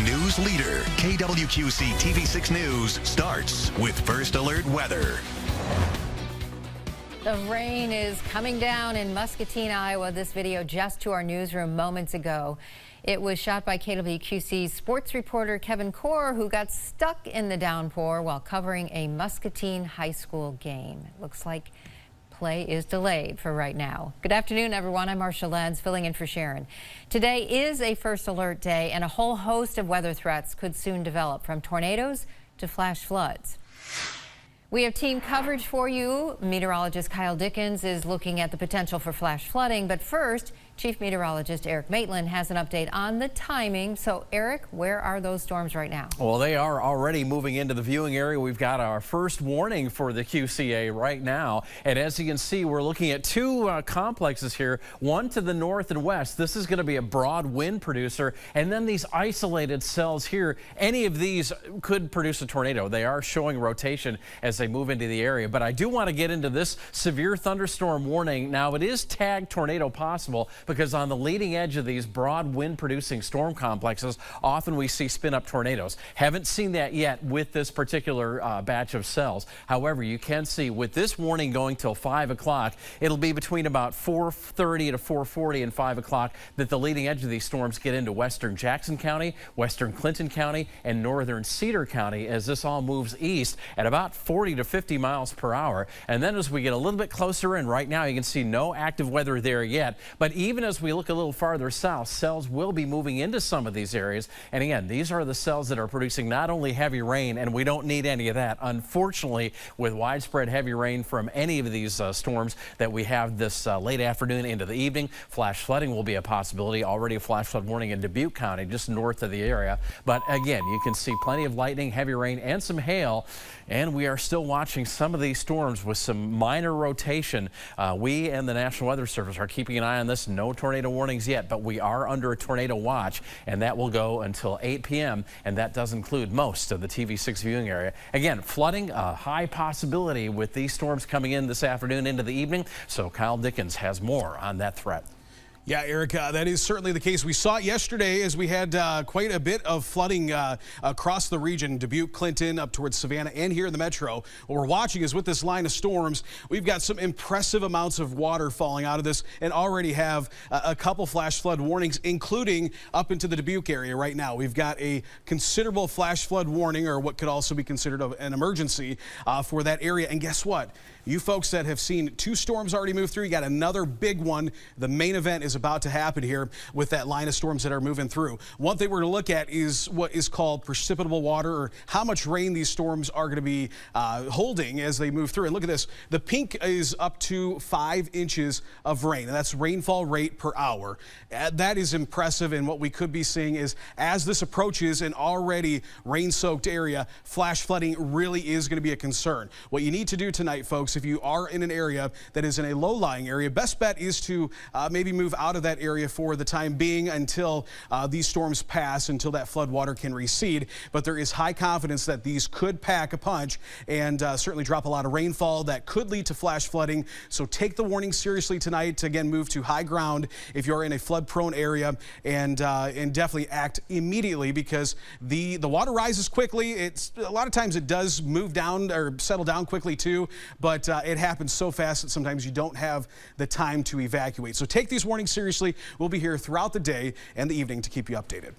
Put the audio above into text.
news leader. KWQC TV6 News starts with First Alert Weather. The rain is coming down in Muscatine, Iowa. This video just to our newsroom moments ago. It was shot by KWQC's sports reporter Kevin Core, who got stuck in the downpour while covering a Muscatine high school game. It looks like play is delayed for right now. Good afternoon, everyone. I'm Marcia Lenz, filling in for Sharon. Today is a first alert day, and a whole host of weather threats could soon develop, from tornadoes to flash floods. We have team coverage for you. Meteorologist Kyle Dickens is looking at the potential for flash flooding. But first, Chief Meteorologist Eric Maitland has an update on the timing. So, Eric, where are those storms right now? Well, they are already moving into the viewing area. We've got our first warning for the QCA right now. And as you can see, we're looking at two complexes here, one to the north and west. This is going to be a broad wind producer. And then these isolated cells here, any of these could produce a tornado. They are showing rotation as they move into the area. But I do want to get into this severe thunderstorm warning. Now, it is tagged tornado possible because on the leading edge of these broad wind producing storm complexes, often we see spin up tornadoes. Haven't seen that yet with this particular batch of cells. However, you can see with this warning going till 5 o'clock, it'll be between about 4:30 to 4:40 and 5 o'clock that the leading edge of these storms get into western Jackson County, western Clinton County, and northern Cedar County as this all moves east at about 40 to 50 miles per hour. And then as we get a little bit closer in, right now you can see no active weather there yet, but even as we look a little farther south, cells will be moving into some of these areas. And again, these are the cells that are producing not only heavy rain, and we don't need any of that, unfortunately, with widespread heavy rain from any of these storms that we have this late afternoon into the evening. Flash flooding will be a possibility. Already a flash flood warning in Dubuque County, just north of the area. But again, you can see plenty of lightning, heavy rain, and some hail. And we are still watching some of these storms with some minor rotation. We and the National Weather Service are keeping an eye on this. No tornado warnings yet, but we are under a tornado watch, and that will go until 8 p.m., and that does include most of the TV6 viewing area. Again, flooding, a high possibility with these storms coming in this afternoon into the evening. So Kyle Dickens has more on that threat. Yeah, Eric, that is certainly the case. We saw it yesterday as we had quite a bit of flooding across the region, Dubuque, Clinton, up towards Savannah, and here in the metro. What we're watching is with this line of storms, we've got some impressive amounts of water falling out of this and already have a couple flash flood warnings, including up into the Dubuque area right now. We've got a considerable flash flood warning, or what could also be considered an emergency for that area. And guess what? You folks that have seen two storms already move through, you got another big one. The main event is about to happen here with that line of storms that are moving through. One thing we're going to look at is what is called precipitable water, or how much rain these storms are going to be holding as they move through. And look at this. The pink is up to 5 inches of rain, and that's rainfall rate per hour. That is impressive, and what we could be seeing is as this approaches an already rain-soaked area, flash flooding really is going to be a concern. What you need to do tonight, folks, if you are in an area that is in a low-lying area, best bet is to maybe move out of that area for the time being until these storms pass, until that flood water can recede. But there is high confidence that these could pack a punch and certainly drop a lot of rainfall that could lead to flash flooding. So take the warning seriously tonight. Again, move to high ground if you're in a flood-prone area, and definitely act immediately, because the water rises quickly. A lot of times it does move down or settle down quickly too, but it happens so fast that sometimes you don't have the time to evacuate. So take these warnings seriously. We'll be here throughout the day and the evening to keep you updated.